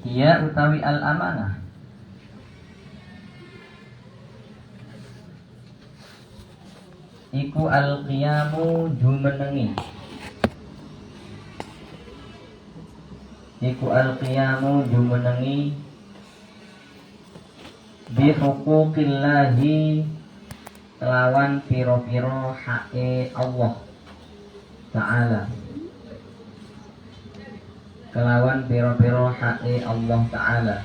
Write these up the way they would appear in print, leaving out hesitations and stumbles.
Iya utawi al-amanah iku al-qiyamu jumenengi. Iku al-qiyamu jumenengi bi huquqillahi kelawan piro-piro hae Allah Ta'ala. Kelawan piro-piro hae Allah Ta'ala.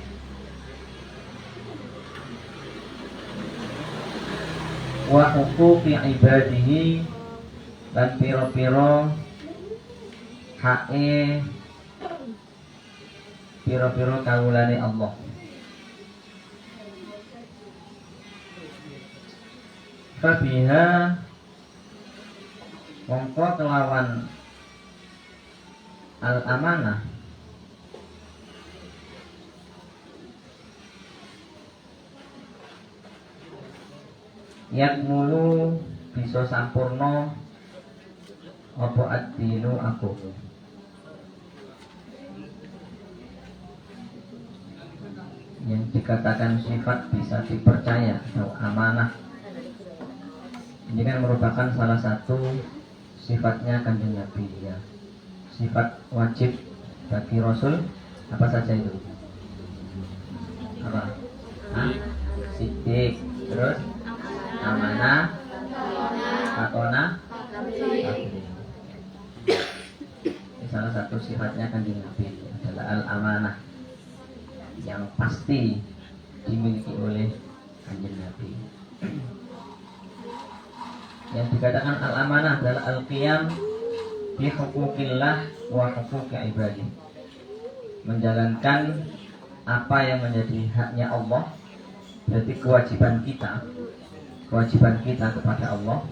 Wa huquqi ibadihi dan piro-piro hae piro-piro kawulane Allah. Fabiha mongko kelawan al-amanah yakmulu bisa sampurno apa ad-dinu agama. Yang dikatakan sifat bisa dipercaya atau amanah ini kan merupakan salah satu sifatnya Kanjeng Nabi ya. Sifat wajib bagi Rasul apa saja itu? Apa? Siddiq, terus amanah, fatona, ini salah satu sifatnya Kanjeng Nabi adalah al-amanah yang pasti dimiliki oleh Kanjeng Nabi. Yang dikatakan al-amanah adalah al-qiyam bi huquqillah wa huquqi ibadi. Menjalankan apa yang menjadi haknya Allah, berarti kewajiban kita kepada Allah,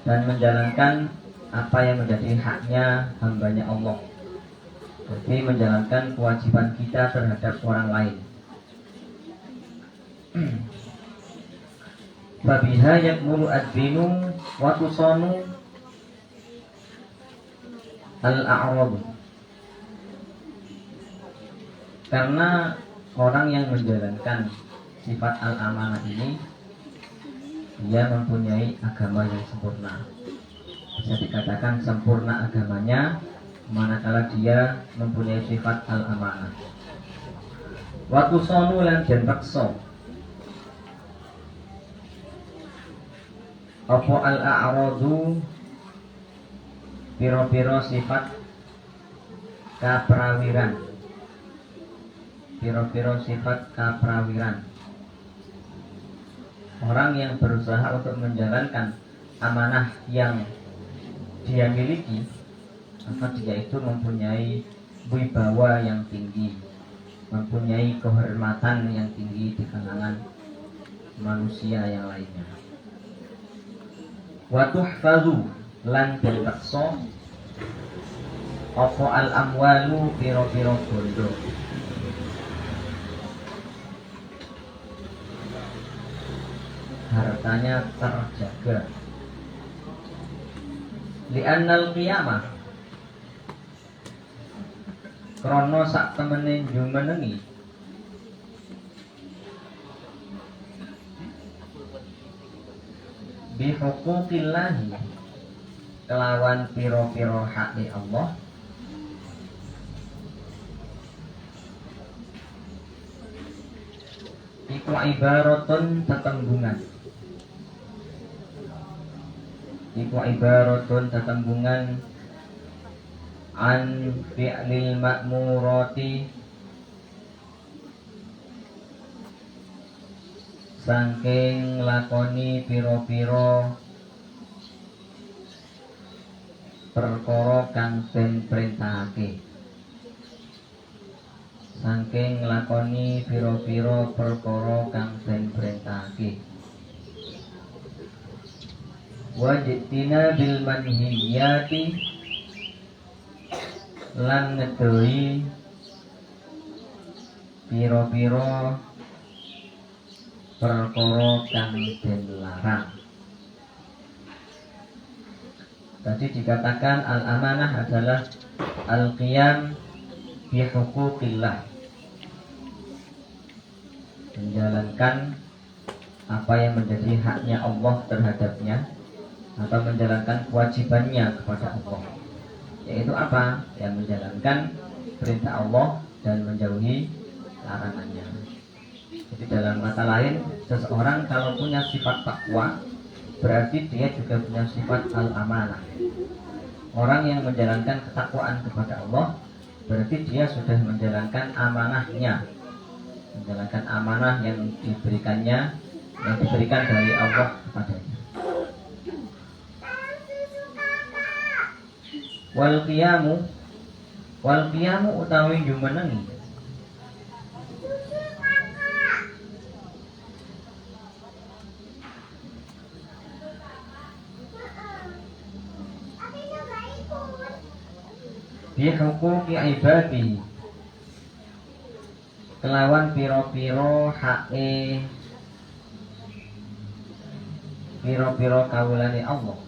dan menjalankan apa yang menjadi haknya hambanya Allah, berarti menjalankan kewajiban kita terhadap orang lain. Fabiha yakmulu ad-dinu wa tusanu al-a'rad. Karena orang yang menjalankan sifat al-amanah ini dia mempunyai agama yang sempurna. Bisa dikatakan sempurna agamanya manakala dia mempunyai sifat al-amanah. Wa tusanu lan den paksa apa al-a'radu piro-piro sifat kaprawiran. Piro-piro sifat kaprawiran. Orang yang berusaha untuk menjalankan amanah yang dia miliki, maka dia itu mempunyai wibawa yang tinggi, mempunyai kehormatan yang tinggi di kalangan manusia yang lainnya. Wa tuhfazu lan den paksa apa al-amwalu piro-piro bondo. Hartanya terjaga. Li'annal qiyamah krana sak temene jumenengi bi huquqillahi kelawan piro-piro hak Allah iku ibaratun tetembungan. Iku ibaratun tetembungan an fi'lil ma'murati saking lakoni piro-piro perkara kang den perintahake. Saking lakoni piro-piro perkara kang den perintahake. Wajidina bil manhiyati lan ngedoi piro-piro perkara kang den larang. Tadi dikatakan al-amanah adalah al-qiyam bi huquqillah, menjalankan apa yang menjadi haknya Allah terhadapnya atau menjalankan kewajibannya kepada Allah, yaitu apa? Yang menjalankan perintah Allah dan menjauhi larangannya. Jadi dalam kata lain, seseorang kalau punya sifat takwa, berarti dia juga punya sifat al-amanah. Orang yang menjalankan ketakwaan kepada Allah, berarti dia sudah menjalankan amanahnya, menjalankan amanah yang diberikannya, yang diberikan dari Allah kepadanya. Wal qiyamu utawi jumenengi bi huquqi ibadi, kelawan piro-piro hae piro-piro kawulane Allah.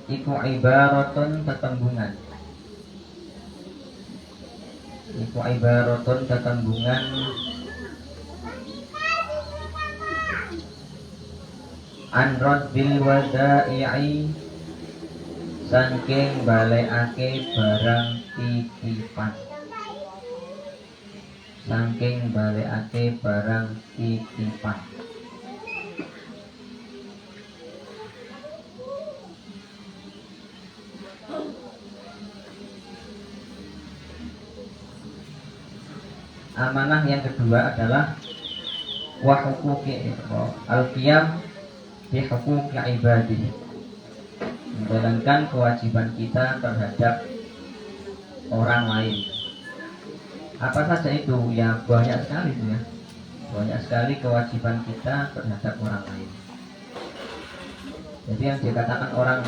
Iku ibaratun tetembungan, iku ibaratun tetembungan an radbil wada'i, saking balekake barang titipan, saking balekake barang titipan. Amanah yang kedua adalah wa huquqi al-qiyam bi huquqi ibadi, menjalankan kewajiban kita terhadap orang lain. Apa saja itu? Ya banyak sekali itu ya. Banyak sekali kewajiban kita terhadap orang lain. Jadi yang dikatakan orang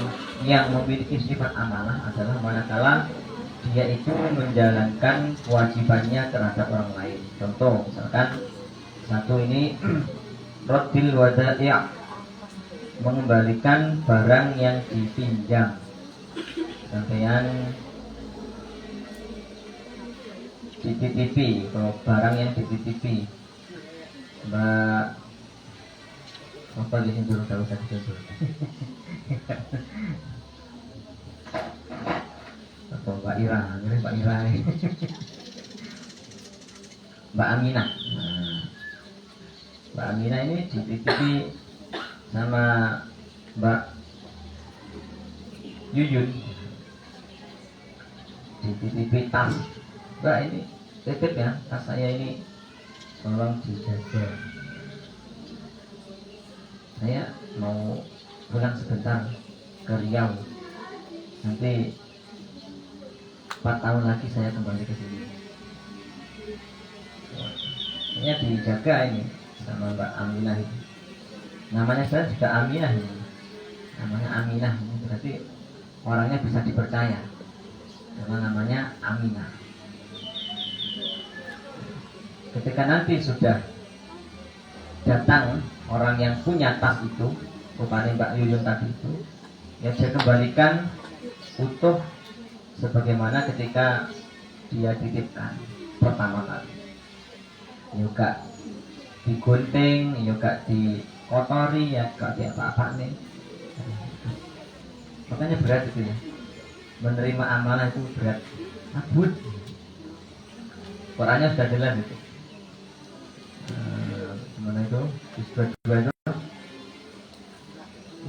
yang memiliki sifat amanah adalah manakala dia itu menjalankan kewajibannya terhadap orang lain. Contoh misalkan satu ini raddil wada'i', mengembalikan barang yang dipinjam. Sampeyan dititipi, kalau barang yang dititipi, Mbak apa di sini dulu, kalau saya dulu atau Mbak Ira, Mbak Ira Mbak Aminah. Nah, Mbak Aminah ini dititipi sama Mbak Yuyun, dititipi tas. Mbak, ini titip ya, tas saya ini tolong dijaga, saya mau pulang sebentar ke Riau, nanti 4 tahun lagi saya kembali ke sini. Ini dijaga ini sama Mbak Aminah itu. Namanya saya juga Aminah ini. Namanya Aminah ini berarti orangnya bisa dipercaya, karena namanya Aminah. Ketika nanti sudah datang orang yang punya tas itu, rupanya Mbak Yuyun tadi itu, ya saya kembalikan utuh sebagaimana ketika dia titipkan pertama kali. Juga digunting, juga dikotori, ya gak di apa-apa nih. Makanya berat itu ya, menerima amanah itu berat, abut. Qurannya sudah jelas itu. Mana itu? Dua itu.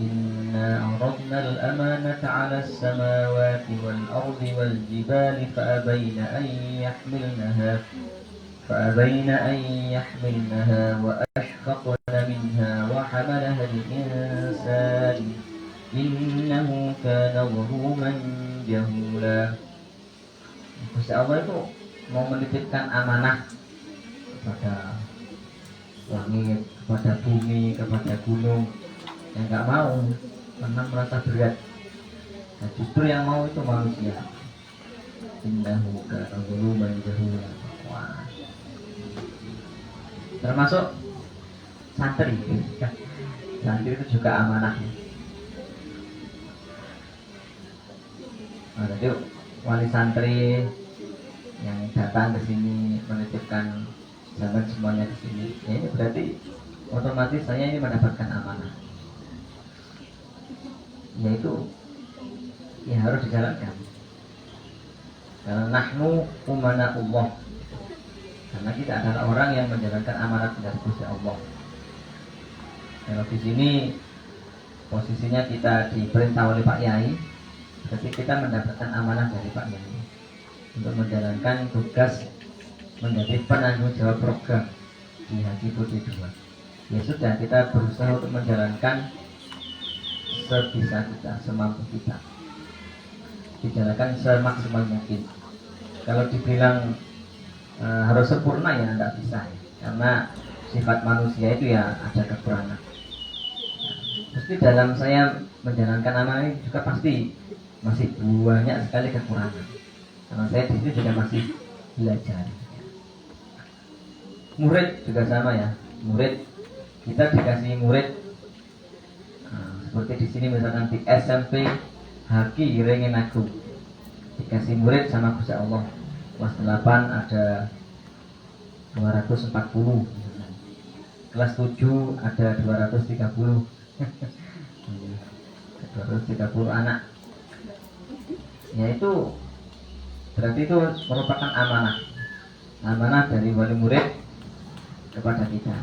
Inna aradna al-amanata 'ala as-samawati wal-ardi wal-jibali فأبين أن يحملنها وأشفقن منها وحملها الإنسان إنه كان ظلوما جهولا. Gusti Allah itu mau menitipkan amanah kepada langit, kepada bumi, kepada gunung, yang nggak mau karena merasa berat. Nah, justru yang mau itu manusia. Innahu kana zuluman jahula. Wah. Termasuk santri. Santri itu juga amanah. Nah, jadi wali santri yang datang ke sini menitipkan zaman semuanya ke sini, ya ini berarti otomatis saya ini mendapatkan amanah, yaitu ya harus dijalankan. Karena nahnu umana Allah, karena kita adalah orang yang menjalankan amanat dari Gusti Allah. Kalau di sini posisinya kita diperintah oleh Pak Yai, berarti kita mendapatkan amanah dari Pak Yai untuk menjalankan tugas menjadi penanggung jawab program di Haji Putih 2. Ya sudah, kita berusaha untuk menjalankan sebisa kita, semampu kita, dijalankan semaksimal mungkin. Kalau dibilang harus sempurna ya tidak bisa, karena sifat manusia itu ya ada kekurangan. Mesti dalam saya menjalankan amanah ini juga pasti masih banyak sekali kekurangan, karena saya di sini juga masih belajar. Murid juga sama ya, murid kita dikasih murid seperti di sini misalkan di SMP Haki Ringin Agung, dikasih murid sama Gusti Allah. Kelas 8 ada 240, kelas 7 ada 230 230 anak. Ya itu berarti itu merupakan amanah dari wali murid kepada kita.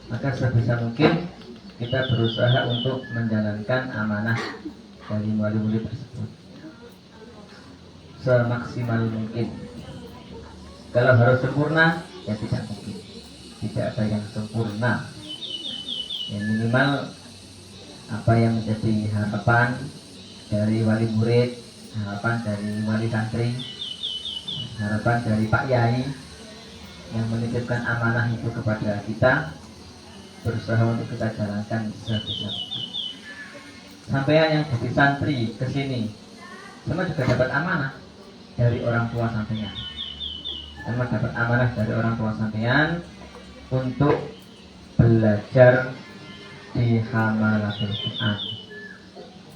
Maka sebisa mungkin kita berusaha untuk menjalankan amanah dari wali murid tersebut semaksimal mungkin. Kalau harus sempurna ya tidak mungkin, tidak ada yang sempurna. Ya minimal apa yang menjadi harapan dari wali murid, harapan dari wali santri, harapan dari Pak Yai yang menitipkan amanah itu kepada kita, berusaha untuk kita jalankan sebisa mungkin. Sampai yang jadi santri ke sini sama juga dapat amanah dari orang tua sampean. Sama dapat amanah dari orang tua sampean untuk belajar di Hamalatul Quran,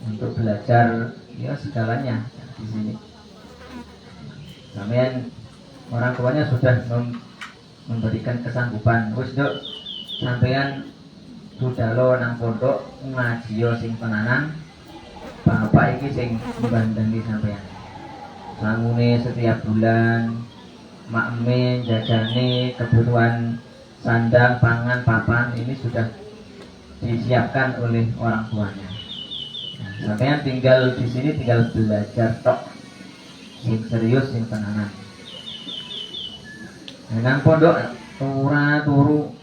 untuk belajar ya segalanya di sini. Sampean orang tuanya sudah memberikan kesanggupan, wis nduk sampean budalo nang pondok ngaji yo sing tenanan, bapak iki sing mbandangi sampean. Sangune setiap bulan makme jajane kebutuhan sandang, pangan, papan ini sudah disiapkan oleh orang tuanya. Nah, sampean tinggal di sini tinggal belajar tok, sing serius, sing tenanan. Nang pondok ora turu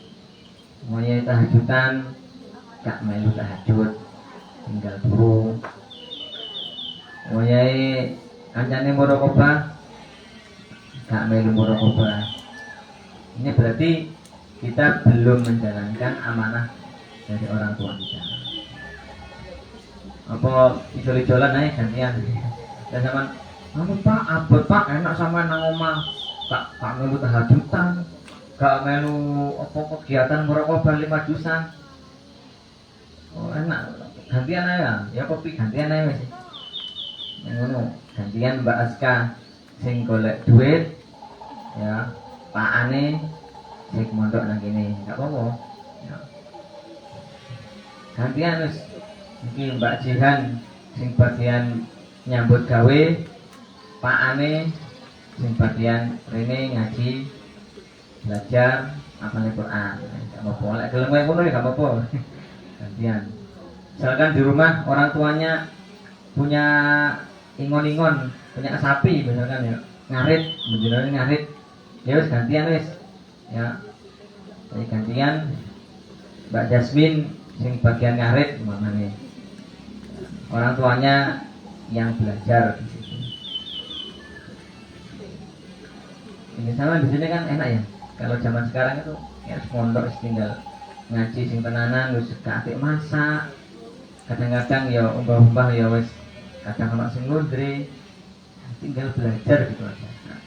moye tahajudan, gak melu tahajud, tinggal turu. Moye kancane muraqabah, gak melu muraqabah. Ini berarti kita belum menjalankan amanah dari orang tua kita. Apa ijol-ijolan aja gantian. Dan sama, kamu pak, abot pak, enak sama nang omah. Gak melu tahajudan, gak melu apa kegiatan muraqabah 5 jusan. Oh enak, gantian aja. Ya kopi gantian aja sih. Ngono, gantian Mbak Aska sing golek duit, ya Pak Ane sing mondok nang kene, gak apa-apa. Ya. Gantian wis iki Mbak Jihan sing bagian nyambut gawe, Pak Ane sing bagian rene ngaji belajar hafal Quran. Gak apa-apa, lek gelem koyo ngono ya gak apa-apa. Gantian. Misalkan di rumah orang tuanya punya ingon-ingon, punya sapi misalkan ya, ngarit, beneran ngarit. Ya wis gantian wis. Ya. Jadi gantian Mbak Jasmine sing bagian ngarit mana nih. Orang tuanya yang belajar di situ. Ini sama di sini kan enak ya. Kalau zaman sekarang itu ya mondok tinggal ngaji sing tenanan, wis gak apik masak. Kadang-kadang ya umbah-umbah ya wis kadang anak sing ngundri, tinggal belajar gitu aja. Nah,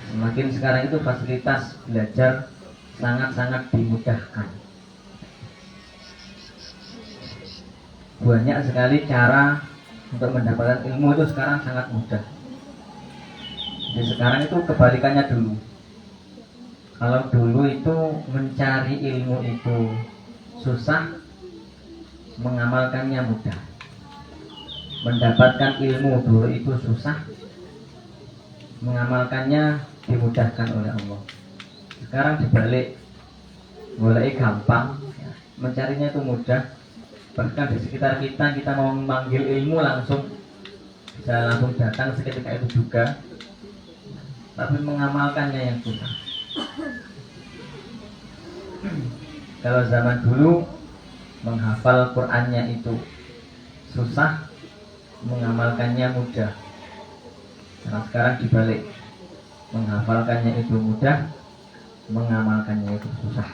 semakin sekarang itu fasilitas belajar sangat-sangat dimudahkan. Banyak sekali cara untuk mendapatkan ilmu itu sekarang sangat mudah. Jadi sekarang itu kebalikannya dulu. Kalau dulu itu mencari ilmu itu susah, mengamalkannya mudah. Mendapatkan ilmu dulu itu susah, mengamalkannya dimudahkan oleh Allah. Sekarang dibalik, mulai gampang, mencarinya itu mudah. Bahkan di sekitar kita mau memanggil ilmu langsung bisa langsung datang seketika itu juga. Tapi mengamalkannya yang susah. Kalau zaman dulu menghafal Qur'annya itu susah, mengamalkannya mudah. Nah, sekarang dibalik, menghafalkannya itu mudah, mengamalkannya itu susah.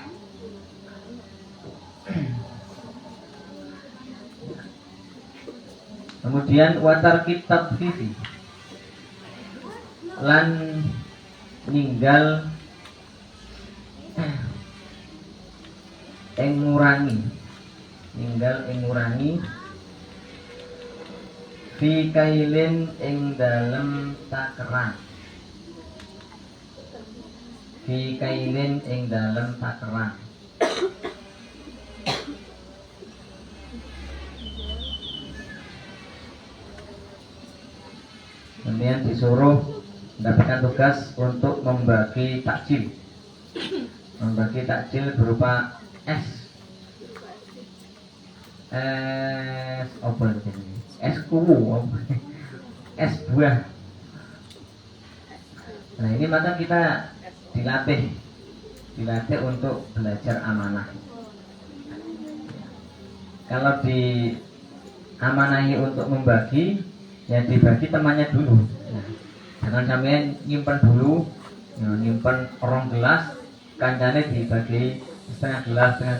Kemudian watar kitab fifi lan ninggal ngurangi fi kailin ing dalem takeran, fi kailin ing dalem takeran. Kemudian disuruh mendapatkan tugas untuk membagi takjil. Membagi takjil berupa es apa ini? Es kuwu, es buah. Nah ini maka kita dilatih untuk belajar amanah. Kalau diamanahi untuk membagi, ya dibagi temannya dulu. Nah, jangan sampai nyimpan dulu, nyimpan orang gelas, kancane dibagi setengah gelas. Ya.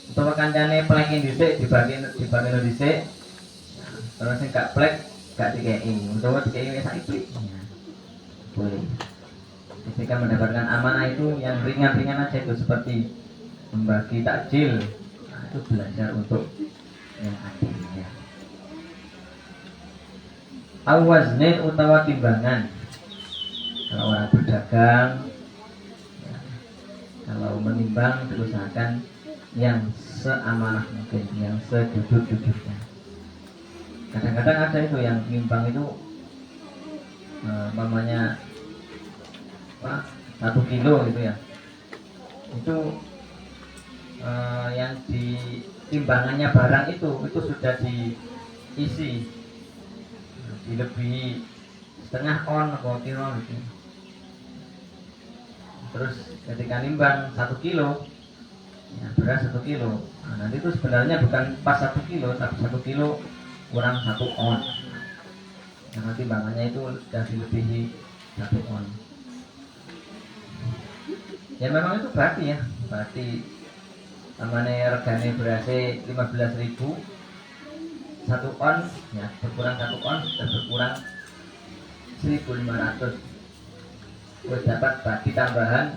Untuk kancane plengin dhisik dibagi dhisik. Terus sing gak plek gak dikei. Untuk dikei saiki. Ya. Boleh. Ketika mendapatkan amanah itu yang ringan-ringan aja itu seperti membagi takjil. Nah, itu belajar untuk yang adil ya. Awaznin utawa timbangan. Kalau orang berdagang ya, kalau menimbang diusahakan yang seamanah mungkin, yang sejujur-jujurnya. Kadang-kadang ada itu yang nimbang itu mamanya 1 kilo gitu ya. Itu yang di timbangannya barang itu sudah diisi, dilebihi setengah on atau kilo gitu. Terus ketika nimbang 1 kilo, ya, beras 1 kilo. Nah, nanti itu sebenarnya bukan pas 1 kilo, tapi 1 kilo kurang 1 on. Karena timbangannya itu sudah dilebihi 1 on. Ya memang itu berarti namanya regane berasnya 15.000, 1 on ya berkurang 1 on sudah berkurang 1.500. Terus dapat bagi tambahan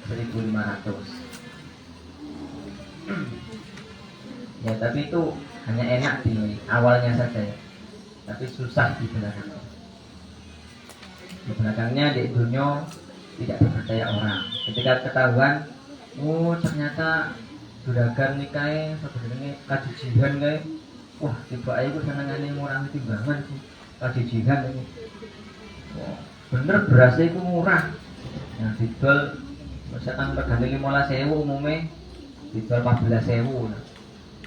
1.500. Ya tapi itu hanya enak di awalnya saja ya. Tapi susah di belakangnya. Di belakangnya di dunia tidak dipercaya orang. Ketika ketahuan, oh ternyata juragan nikahe sebenarnya kajijihan kae. Wah, tiba ae ku senengane ngurangi timbangan ku. Kajijihan ini. Wah, bener berasnya itu murah. Yang dijual misalkan regane 15.000 umumnya dijual 14.000. Nah,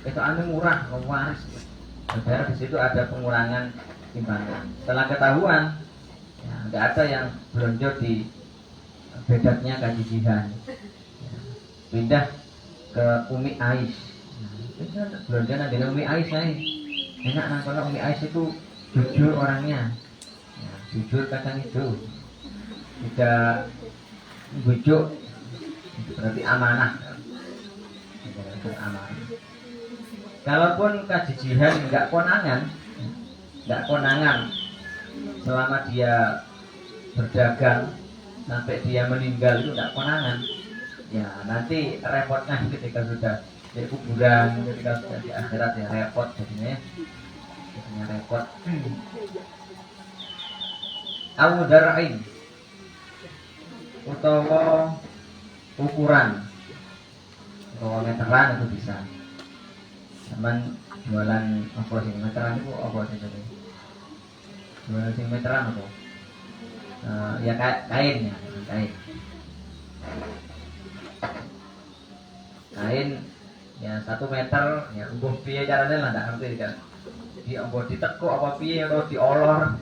itu aneh murah, waris. Padahal di situ ada pengurangan timbangan. Setelah ketahuan, ya, nggak ada yang belanja di bedaknya kajijihan. Ya, pindah ke Umi Ais. Nah, belanja nanti Umi Ais nih. Enak nah kalau Umi Ais itu jujur orangnya. Ya, jujur kadang itu tidak bujuk, berarti amanah. Amanah. Kalaupun kajijihan nggak konangan, selama dia berdagang sampai dia meninggal itu nggak konangan, ya nanti repotnya ketika sudah di kuburan, ketika sudah di akhirat ya repot jadinya, repot. Awdarain utawa ukuran, utawa meteran itu bisa. Cuman jualan apa sih meteran itu apa sih tadi? Jualan sing meteran apa? Ya kain ya, kain ya 1 meter ya umbuh piye caranya lah nggak ngerti kan. Di umbuh ditekuk apa piye atau diolor.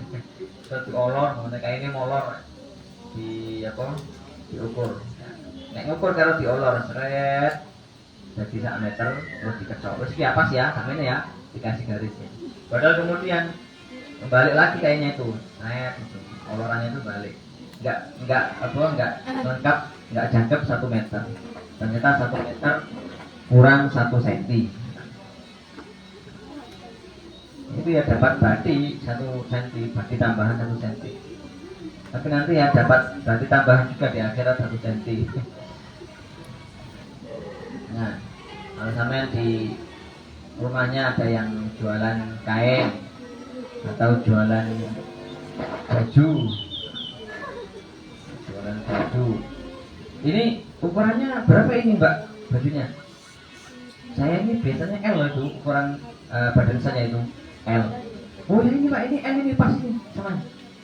Mengenai kainnya molor di apa diukur. Nek ngukur kalau diolor seret jadi 1 meter terus dikecok. Terus ini apa sih ya? Sampai ya dikasih garisnya. Padahal kemudian balik lagi kainnya itu, seret itu. Olorannya itu balik. Enggak lengkap, enggak jangkep 1 meter. Ternyata 1 meter kurang 1 senti. Itu ya dapat bati 1 senti, bati tambahan 1 senti. Tapi nanti ya dapat bati tambahan juga di akhirat 1 senti. Nah, kalau sampai di rumahnya ada yang jualan kain atau jualan baju, ini ukurannya berapa ini mbak bajunya? Saya ini biasanya L itu ukuran badan saya itu L. Oh ya ini pak, ini L ini pas ini sama.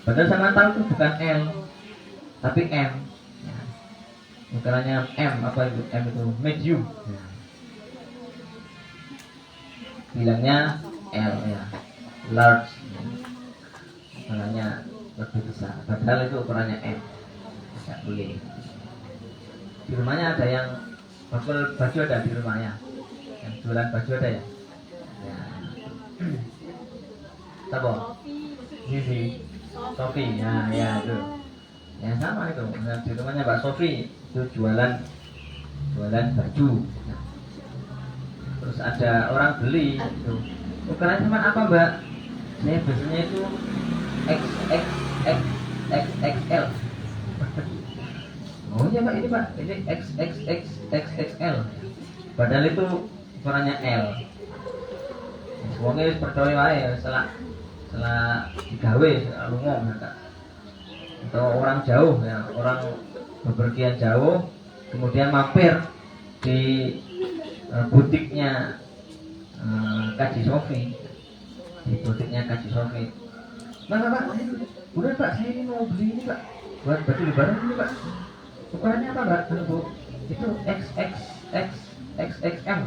Padahal sama tahu itu bukan L tapi M. Ya. Ukurannya M, apa itu? M itu medium. Ya. Bilangnya L ya, large. Ukurannya lebih besar. Padahal itu ukurannya M. Tidak boleh. Di rumahnya ada yang bakul baju, ada di rumahnya. Yang jualan baju ada ya. Ya. Siapa? Sisi. Sofi. Nah, ya itu. Ya sama itu. Nah, di rumahnya Mbak Sofi itu jualan baju. Nah, terus ada orang beli itu. Ukurannya cuma apa mbak? Saya biasanya itu XXL. Oh iya pak, ini pak, ini XXL. Padahal itu ukurannya L. Semuanya percaya wae setelah digawe lunga mereka. Atau orang jauh ya, orang bepergian jauh kemudian mampir di butiknya Kaji Sofi. Di butiknya Kaji Sofi. Pak, udah pak, saya ini mau beli ini pak, buat baju lebaran ini pak. Ukurannya apa mbak? Bu, itu XXL.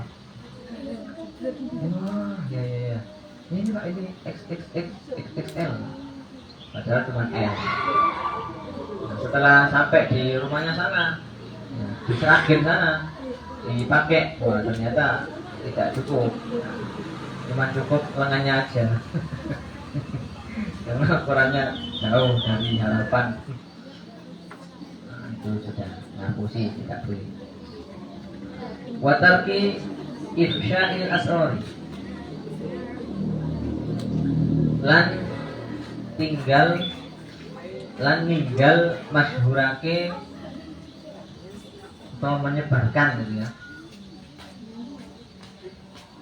Oh ya. Ini pak, ini XXL. Padahal cuma L. Nah, setelah sampai di rumahnya sana, ya, diserahin sana, dipakai, wah ternyata tidak cukup. Cuma cukup lengannya aja. Karena ukurannya jauh dari harapan. Nah, itu sudah ngapusi, tidak boleh. Watarki ifsya'il asrori, lan ninggal masyhurake atau menyebarkan gitu ya.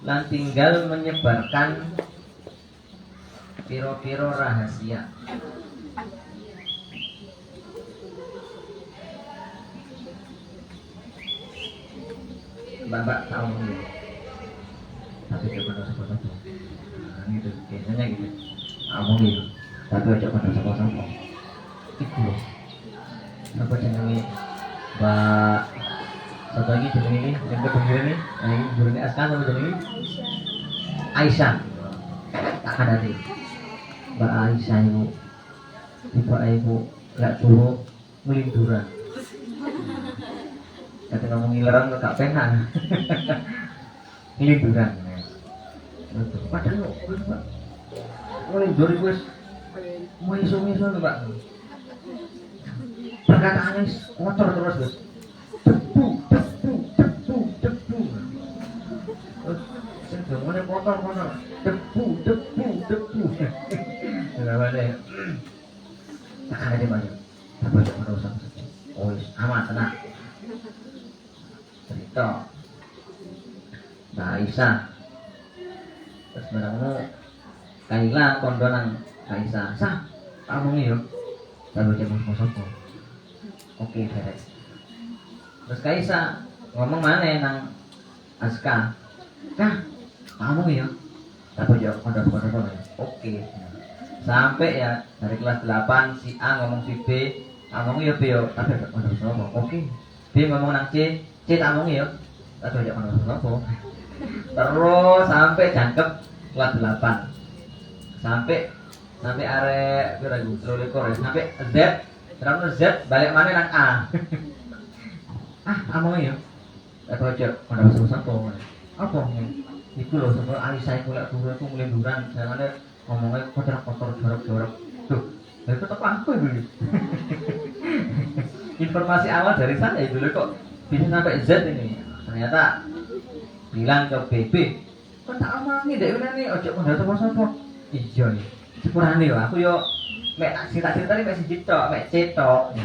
Lan tinggal menyebarkan piro-piro rahasia. Mbak tahu nih. Tapi coba pada tuh. Nah, gitu biasanya gitu. Kamu gitu. Tapi coba pada sama-sama. Itu loh. Apa jenenge Mbak? Satu lagi jenenge ini, yang kedua ini, ini jurune Askan sama jenenge Aisyah. Tak ada nih. Mbak Aisyah itu ibu gak suruh melinduran. Kata ngomong ngilerang gak penak. Melinduran. Padahal Pak melindur itu mau isu-isu tuh Pak. Perkataannya kotor terus Gus. Debu. Terus semuanya kotor. Debu. Kenapa deh? Tak ada di mana. Tak boleh merusak. Oh, amat tenang. Cerita. Aisyah. Terus menawa Kaila kondo nang Aisyah. Sah, kamu yo. Lalu dia mau sopo. Oke, beres. Terus Kaisa ngomong mana nang Aska. Kah, kamu ya? Tapi jawab kondo. Oke. Sampai ya dari kelas 8 si A ngomong si B, ngomong ya B yo, tapi kondo sopo. Oke. B ngomong nang C tak ngomong ya. Tapi jawab kondo sopo. Terus sampai jangkep kelas 8. Sampai arek pira iku 23 sampai Z, terus Z balik mana nang A. Ngomong ya. Atau aja ada masalah apa itu loh sebenarnya Aisyah iku lek dulu iku ngelinduran jangan ngomongnya kotor jorok-jorok tuh itu apa itu. Informasi awal dari saya dulu kok bisa sampai Z ini ternyata bilang ke BB kok tak omongi dek ini ojo kondo sapa-sapa iya nih sepurane yo aku yo mek cerita-cerita mek siji tok mek cetok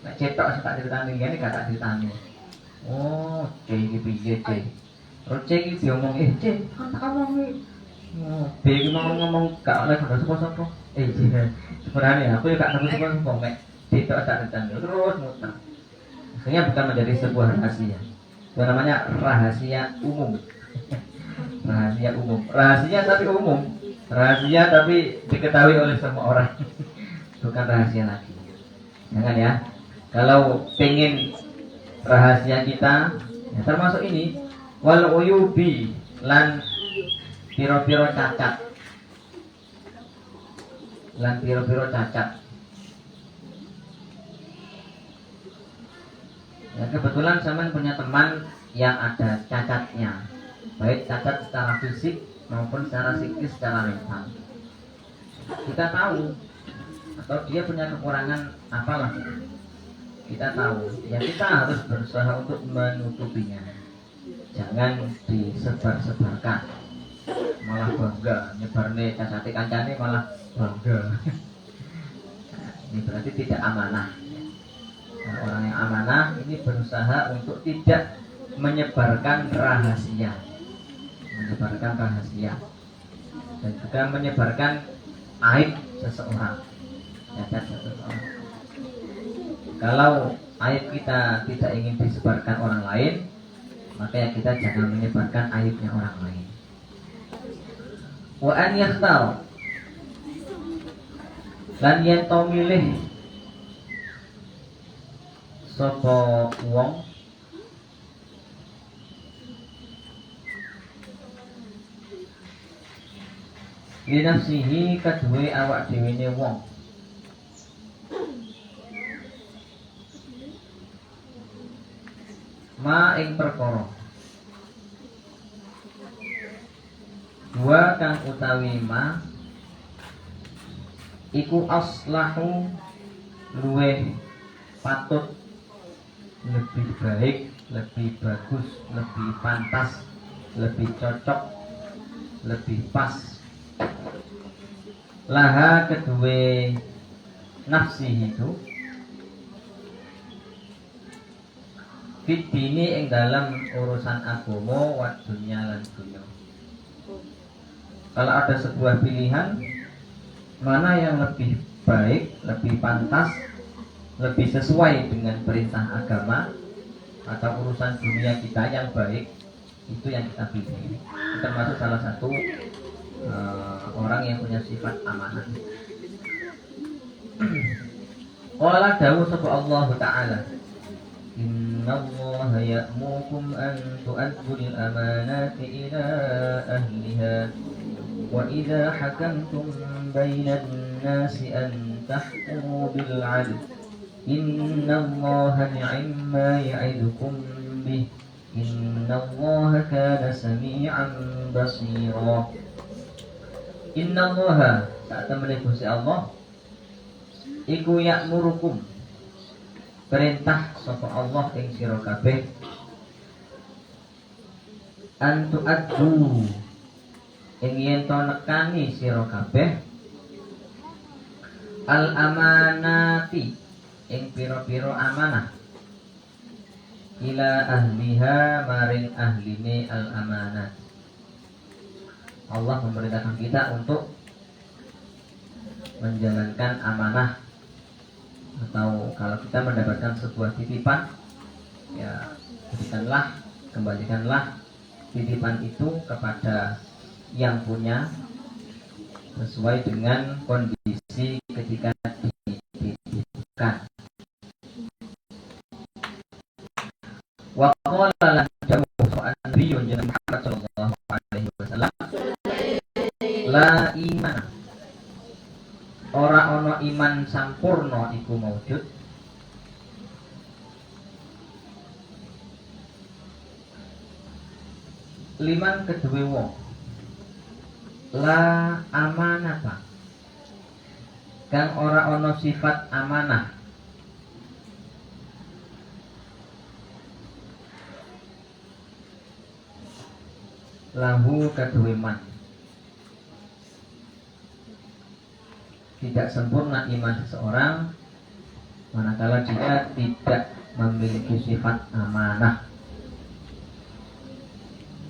sing tak ceritani ngene gak tak ceritani. Oh, C iki piye, C? Terus C iki diomong, C, kan tak omongi. Oh, B iki mau ngomong gak oleh kondo sapa-sapa. C, sebenarnya aku ya gak nemu sapa-sapa, mek cetok tak ceritani. Terus muter. Maksudnya bukan menjadi sebuah rahasia. Itu namanya rahasia umum. Rahasia umum. Rahasia tapi umum. Rahasia tapi diketahui oleh semua orang. Bukan rahasia lagi. Jangan ya. Kalau pengen rahasia kita ya termasuk ini wal uyubi lan piro-piro cacat ya kebetulan saya punya teman yang ada cacatnya baik cacat secara fisik maupun secara psikis secara mental kita tahu atau dia punya kekurangan apalah kita tahu ya kita harus berusaha untuk menutupinya jangan disebar-sebarkan malah bangga nyebarne cacate kancane malah bangga. Ini berarti tidak amanah. Nah, orang yang amanah ini berusaha untuk tidak menyebarkan rahasia dan juga menyebarkan aib seseorang. Kalau aib kita tidak ingin disebarkan orang lain, maka ya kita jangan menyebarkan aibnya orang lain. Wa an yakhtar lan yen to milih sapa wong li nafsihi kaduwe awak dhewe wong ma ing perkara dua kang utawi ma iku aslahu luweh patut lebih baik, lebih bagus, lebih pantas, lebih cocok, lebih pas laha kedua nafsi itu fitini ing dalam urusan agama wa dunya lan dunya. Kalau ada sebuah pilihan mana yang lebih baik, lebih pantas, lebih sesuai dengan perintah agama atau urusan dunia kita yang baik, itu yang kita pilih. Itu termasuk salah satu orang yang punya sifat amanah. Qala dawuh sapa Allah Ta'ala Innallaha ya'murukum an tu'addul amanati ila ahliha wa idza hakamtum bainan nasi an tahkumu bil 'adl innallaha ni'ma ya'idukum bih innallaha kana sami'an basira. Innallaha saat temene Gusti Allah iku ya'murukum perintah sapa Allah ing sira kabeh antu addu ing yen to nekani sira kabeh al amanati ing pira-pira amanah ila ahliha maring ahline al amanat Allah memerintahkan kita untuk menjalankan amanah, atau kalau kita mendapatkan sebuah titipan, ya kembalikanlah titipan itu kepada yang punya sesuai dengan kondisi ketika dititipkan. Wa qala lahu an-nabiyyun Muhammad sallallahu alaihi wasallam, la iman, ora ono iman sampurna iku maujud liman kedue wong la amanata, kang ora ono sifat amanah lahu kedue man, tidak sempurna iman seseorang manakala dia tidak memiliki sifat amanah.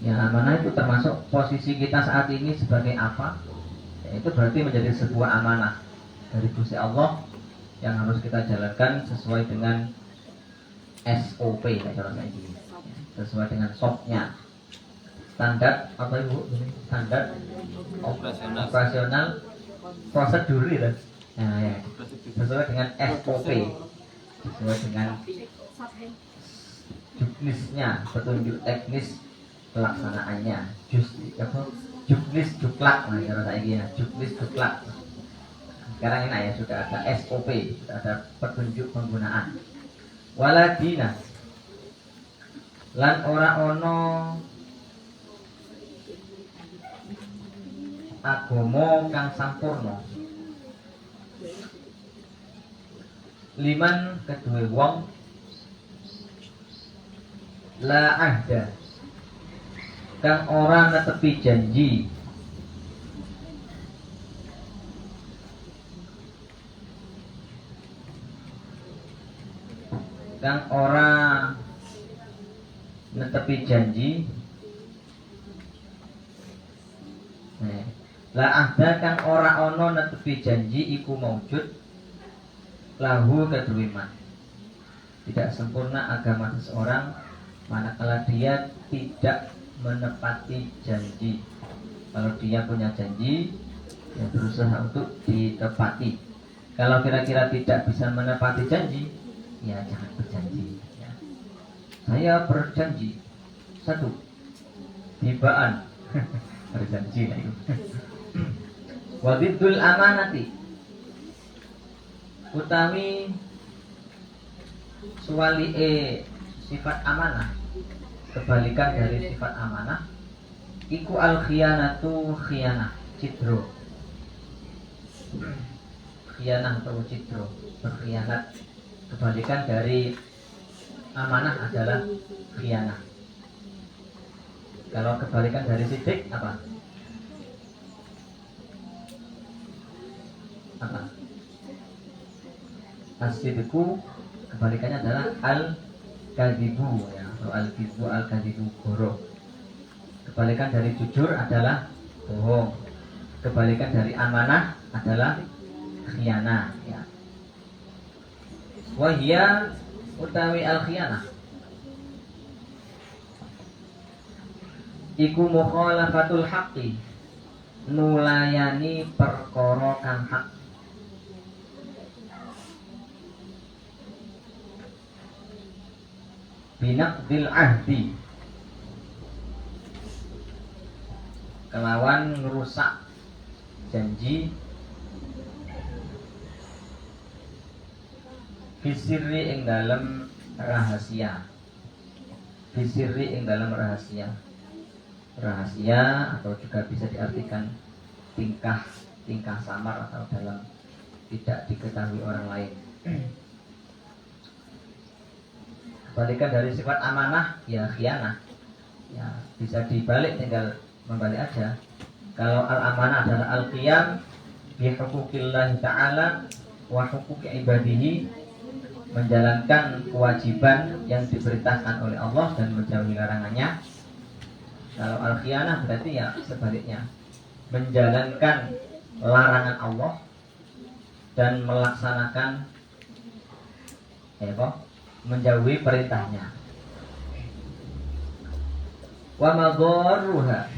Ya, amanah itu termasuk posisi kita saat ini sebagai apa? Ya, itu berarti menjadi sebuah amanah dari Gusti Allah yang harus kita jalankan sesuai dengan SOP, sesuai dengan SOP-nya. Standar apa Ibu? Standar operasional prosedur ya. Nah, ya. Sesuai dengan SOP, sesuai dengan juknisnya, petunjuk teknis pelaksanaannya, juknis juklak, nah kalau saya gini, juknis juklak. Sekarang ini ya sudah ada SOP, sudah ada petunjuk penggunaan. Waladina lan ora ono agama kang sampurna liman kedue wong la ahda, kang ora netepi janji kang ora netepi janji la ahda, kang ora ono netepi janji iku maujud lahu kedue man, tidak sempurna agama seseorang manakala dia tidak menepati janji. Kalau dia punya janji, ya berusaha untuk ditepati. Kalau kira-kira tidak bisa menepati janji, ya jangan berjanji ya. Saya berjanji satu hibaan berjanji lah itu. Wadidul amanati, utawi suwali sifat amanah, kebalikan dari sifat amanah iku al khiyanatu, khiyanah, cidro, khiyanah atau cidro, berkhianat. Kebalikan dari amanah adalah khiyanah. Kalau kebalikan dari sidik apa? Apa? As-sidqu kebalikannya adalah al-kadzibu ya, atau al-kidbu, al-kadzibu, goro. Kebalikan dari jujur adalah bohong. Kebalikan dari amanah adalah khianah ya. Wahia utawi al-khianah iku mukhalafatul haqqi, nulayani perkara kang hak, binaqdil ahdi, kelawan ngerusak janji, fisirri ing dalam rahasia, fisirri ing dalam rahasia, rahasia atau juga bisa diartikan tingkah samar atau dalam tidak diketahui orang lain. Kebalikan dari sifat amanah ya khianah. Ya, bisa dibalik, tinggal membalik aja. Kalau al-amanah adalah al-qiyam bi huquqillah ta'ala wa huquqi ibadihi, menjalankan kewajiban yang diperintahkan oleh Allah dan menjauhi larangannya. Kalau al-khianah berarti ya sebaliknya, menjalankan larangan Allah dan melaksanakan menjauhi perintahnya. Wa madharruha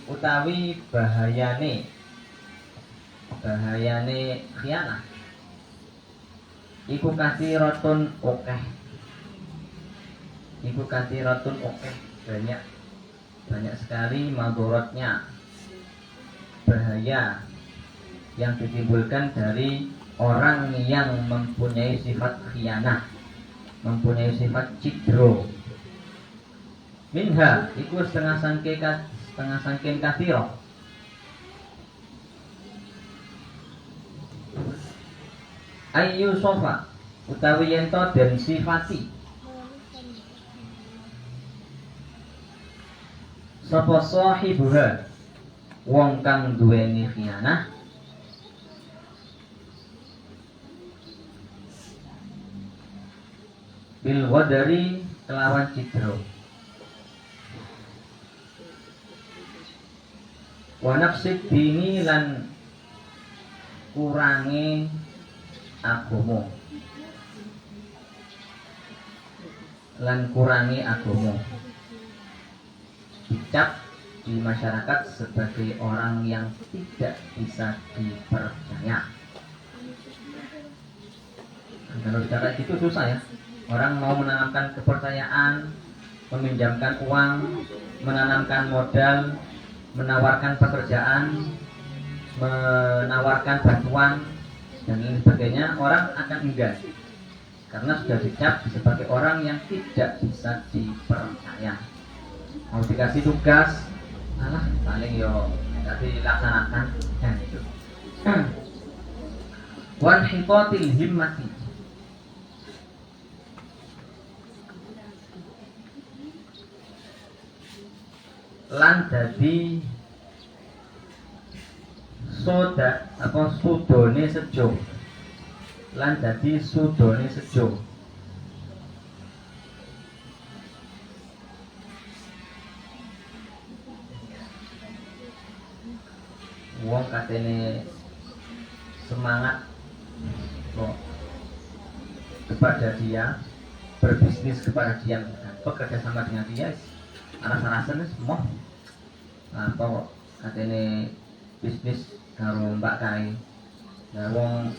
utawi bahayane khianah iku kathiratun okeh. Banyak sekali madharatnya, bahaya yang ditimbulkan dari orang yang mempunyai sifat khianah, mempunyai sifat cidro. Minha iku setengah sangking kathiro ayu sofa utawi yento dan sifati sapa sahibuha wong kang duweni khianah bil wadari kelawan cidro wa nafsid dini lan kurangi agama dicap di masyarakat sebagai orang yang tidak bisa dipercaya. Kalau secara itu susah ya. Orang mau menanamkan kepercayaan, meminjamkan uang, menanamkan modal, menawarkan pekerjaan, menawarkan bantuan dan lain sebagainya, orang akan enggan karena sudah dicap sebagai orang yang tidak bisa dipercaya. Mau dikasih tugas, malah paling nggak dilaksanakan kan itu. Wan hitotil himmati lan dadi sudone sejo wong katene semangat kepada dia, berbisnis kepada dia, bekerja sama dengan dia, rasa-rasanya semua apa katene bisnis karo Mbak Kai. Nah wong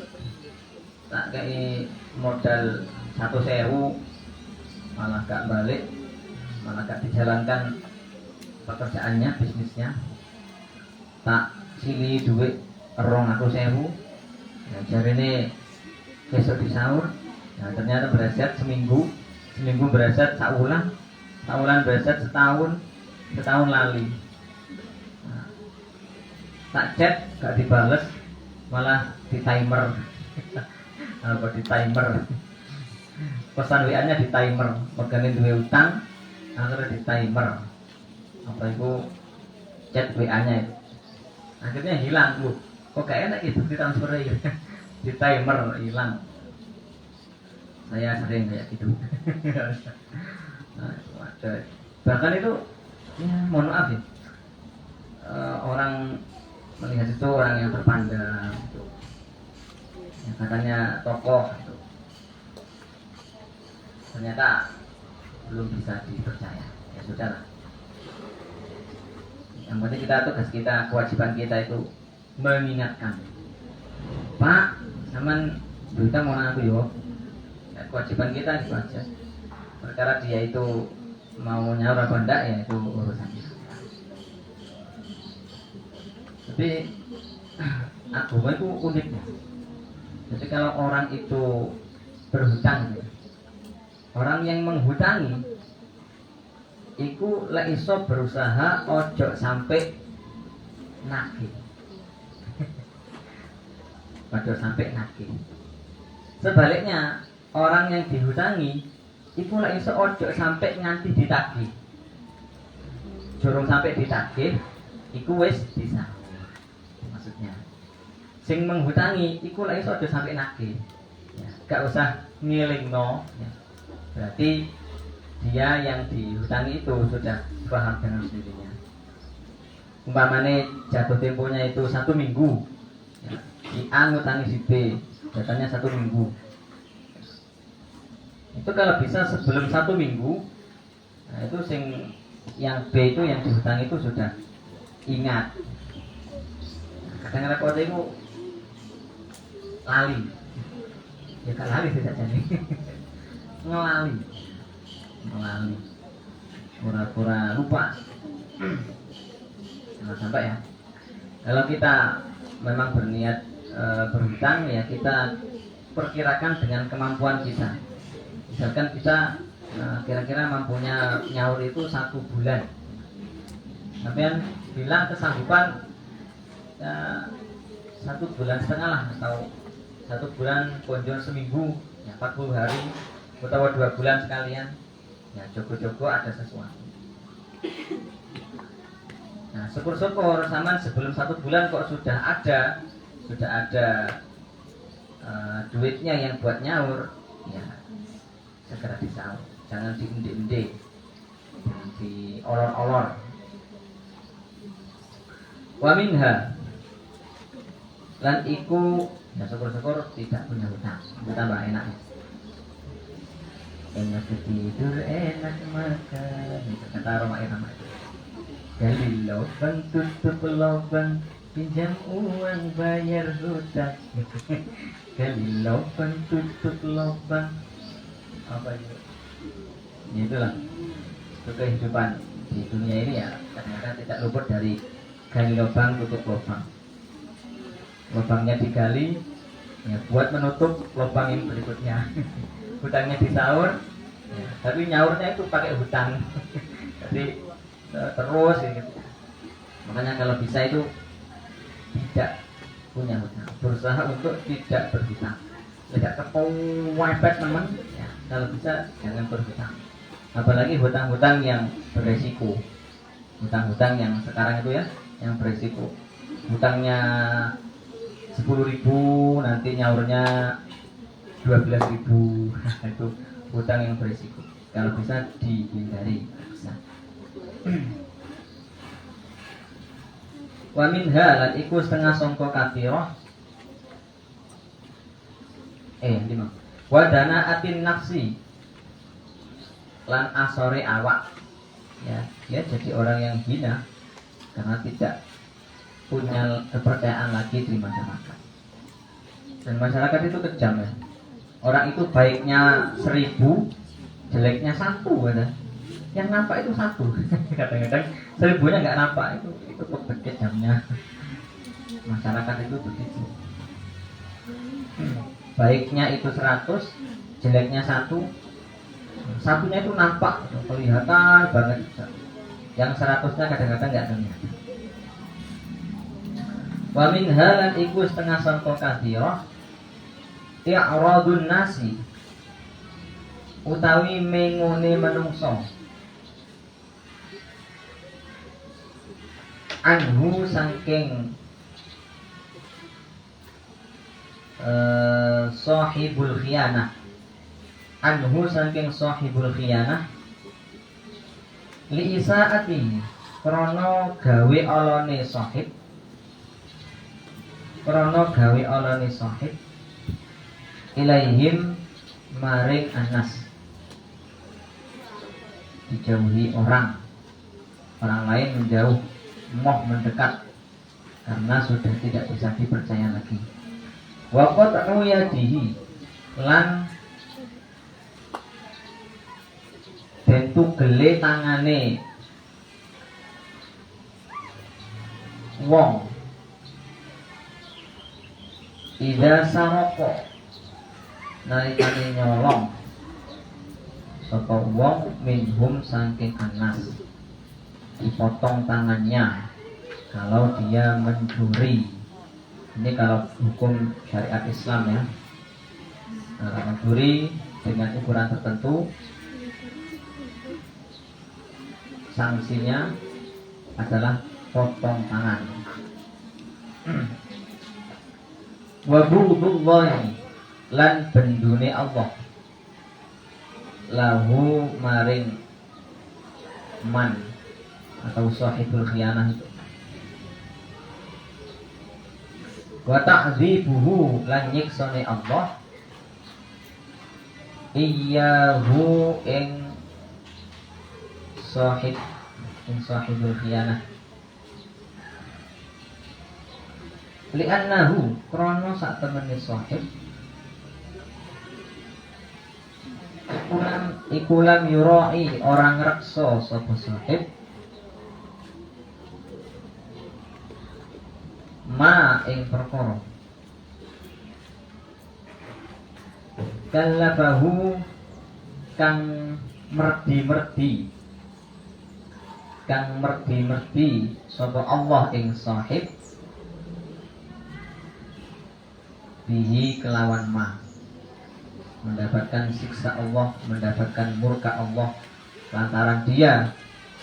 tak kei modal 1.000 malah gak balik, malah gak dijalankan pekerjaannya, bisnisnya. Tak sili duit 200.000. Nah jarine besok di sahur. Nah ternyata berhasil seminggu berhasil saulan berhasil setahun lali. Nah, tak chat gak dibales, malah di timer. Apa di timer? Pesan WA-nya di timer, megane duwe utang, akhirnya di timer. Apa itu chat WA-nya itu. Akhirnya hilang, Bu. Kok gak enak itu di transfer ya? Di timer hilang. Saya sering kayak gitu. Nah, bahkan itu ya mohon maaf ya, orang melihat itu orang yang terpandang gitu. Ya, katanya tokoh gitu. Ternyata belum bisa dipercaya. Ya sudah lah. Yang penting tugas kita, kewajiban kita itu mengingatkan. Pak, saman berita mau aku yo. Ya, kewajiban kita itu aja. Perkara dia itu mau nyaur apa enggak ya itu urusannya. Tapi agama itu uniknya. Jadi kalau orang itu berhutang, orang yang menghutangi iku lek iso berusaha ojo sampai nagih. Ojo sampai nagih. Sebaliknya, orang yang dihutangi iku lek iso ojo sampai nganti ditagih. Jorong sampai ditagih iku wis bisa. Maksudnya, sing menghutangi iku lek iso ojo sampai nagih. Ya, gak usah ngilingno ya. Berarti dia yang dihutangi itu sudah paham dengan sendirinya. umpamane jatuh temponya itu 1 minggu, ya, si A ngutangi si B datanya 1 minggu, itu kalau bisa sebelum 1 minggu, nah itu yang B itu yang dihutang itu sudah ingat. Kadang-kadang kode itu lali, ya kan lali tidak jadi ngelali, pura-pura lupa. Jangan sampai ya. Kalau kita memang berniat berhutang, ya kita perkirakan dengan kemampuan kita. Misalkan kita kira-kira mampunya nyaur itu 1 bulan, kemudian bilang kesanggupan 1,5 bulan lah, atau 1 bulan konjon seminggu, ya 40 hari atau 2 bulan sekalian, ya jogo-jogo ada sesuatu. Nah syukur-syukur zaman sebelum 1 bulan kok sudah ada duitnya yang buat nyaur, ya segera disaur, jangan diundi-undi, jangan diolor-olor. Wa minha, lan iku, ya syukur-syukur tidak punya hutang, tambah enak ya. Enak tidur, enak makan, itu kata Roma Irama itu. Gali lubang, tutup lubang, pinjam uang, bayar hutang. Gali lubang, tutup lubang, apa itu? Ya itulah, itu kehidupan di dunia ini ya, kadang-kadang tidak luput dari gali lubang, tutup lubang. Lubangnya digali, ya buat menutup lubang yang berikutnya. Hutangnya disaur, ya, tapi nyaurnya itu pakai hutang. Jadi terus gitu. Makanya kalau bisa itu tidak punya hutang, berusaha untuk tidak berhutang, tidak kepepet teman ya. Kalau bisa jangan berhutang, apalagi hutang-hutang yang beresiko. Hutang-hutang yang sekarang itu ya, yang beresiko. Hutangnya 10.000, nanti nyaurnya 12.000. Itu hutang yang berisiko. Kalau bisa dihindari, bisa. Wa minha, lan iku setengah sangka kathirah. Lima. Wa danaatin nafsi, lan asore awak. Ya, dia jadi orang yang hina karena tidak punya kepercayaan lagi di masyarakat. Dan masyarakat itu kejam ya. Orang itu baiknya 1000, jeleknya 1 ada. Yang nampak itu 1. Kadang-kadang 1000-nya nggak nampak, itu kejamnya masyarakat itu begitu. Baiknya itu 100, jeleknya 1. Satunya itu nampak, kelihatan banget. Yang 100-nya kadang-kadang nggak kelihatan. Wa min halan iku setengah sangka kathirah i'radun nasi, utawi mengone menungso, anhu saking sahibul khiyanah, anhu saking sahibul khiyanah, li isaati, krana gawe alane sahib, krana gawe alane sahib, ilaihim maring anas, dijauhi orang lain menjauh, moh mendekat karena sudah tidak bisa dipercaya lagi. Wa qat'u yadihi, lan den tugele tangane wong idza saroko, nalikane nyolong sapa wong minhum saking anas, dipotong tangannya kalau dia mencuri. Ini kalau hukum syariat Islam ya. Kalau mencuri dengan ukuran tertentu, sanksinya adalah potong tangan. Wa bughdullahi, lan bendune Allah, lahu maring man atau sahibul khiyanah itu, wa ta'dzibuhu lan nyiksane Allah iyyahu ing sahibul khiyanah li'annahu krana sak temene sahib ikulam yurai orang reksa sapa sahib ma ing perkara kallafahu kang merdi-merdi sapa Allah ing sahib bihi kelawan ma mendapatkan siksa Allah, mendapatkan murka Allah lantaran dia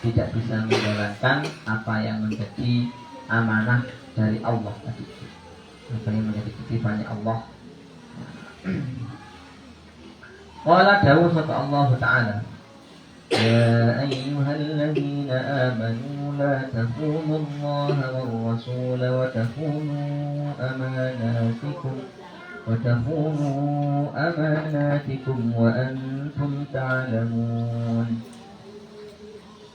tidak bisa menjalankan apa yang menjadi amanah dari Allah tadi, apa yang menjadi titipannya Allah. Qala dawuh sapa Allah Ta'ala ya ayyuhalladzina amanu la takhunu Allah war rasul wa takhunu amanatikum wa antum ta'lamun.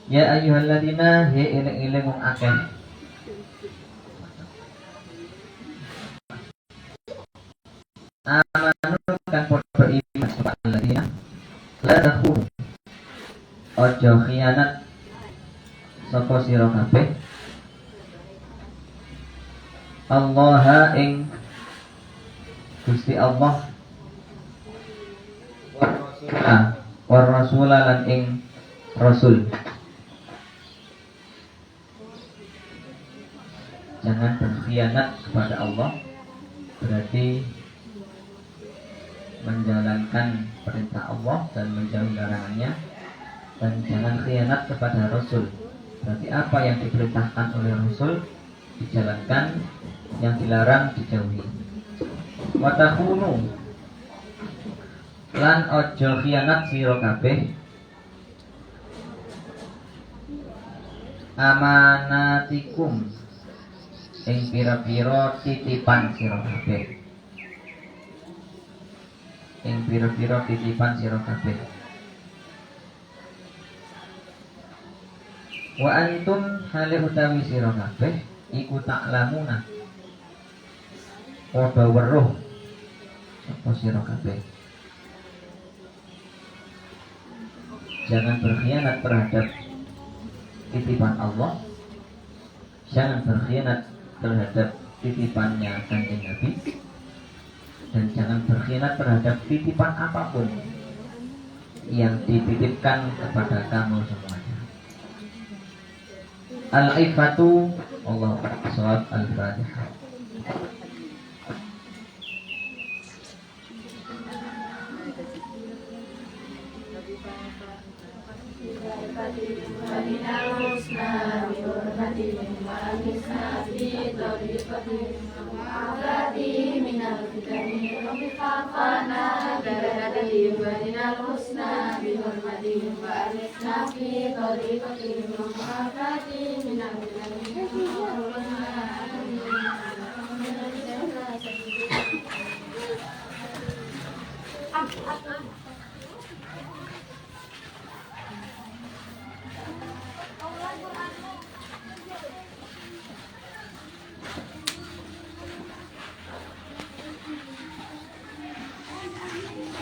Ya ayyuhalladzina he ilmu akeh amanu kan beriman sapa alladzina la takhunu ojo khianat sapa sira kabeh Allah ing Gusti Allah war rasul lan ing rasul. Jangan berkhianat kepada Allah berarti menjalankan perintah Allah dan menjauhi larangannya, dan jangan khianat kepada Rasul berarti apa yang diperintahkan oleh Rasul dijalankan, yang dilarang dijauhi. Watakhunu lan ojo khianat sira kabeh amanatikum ing pira-pira titipan sira kabeh, ing pira-pira titipan sira kabeh. Wa antum hale utawi sira kabeh iku taklamuna padha weruh apa sira kabeh. Jangan berkhianat terhadap titipan Allah, jangan berkhianat terhadap titipannya Kanjeng Nabi, dan jangan berkhianat terhadap titipan apapun yang dititipkan kepada kamu semuanya. Al-ifatu Allahu akbar. Al-Fatihah.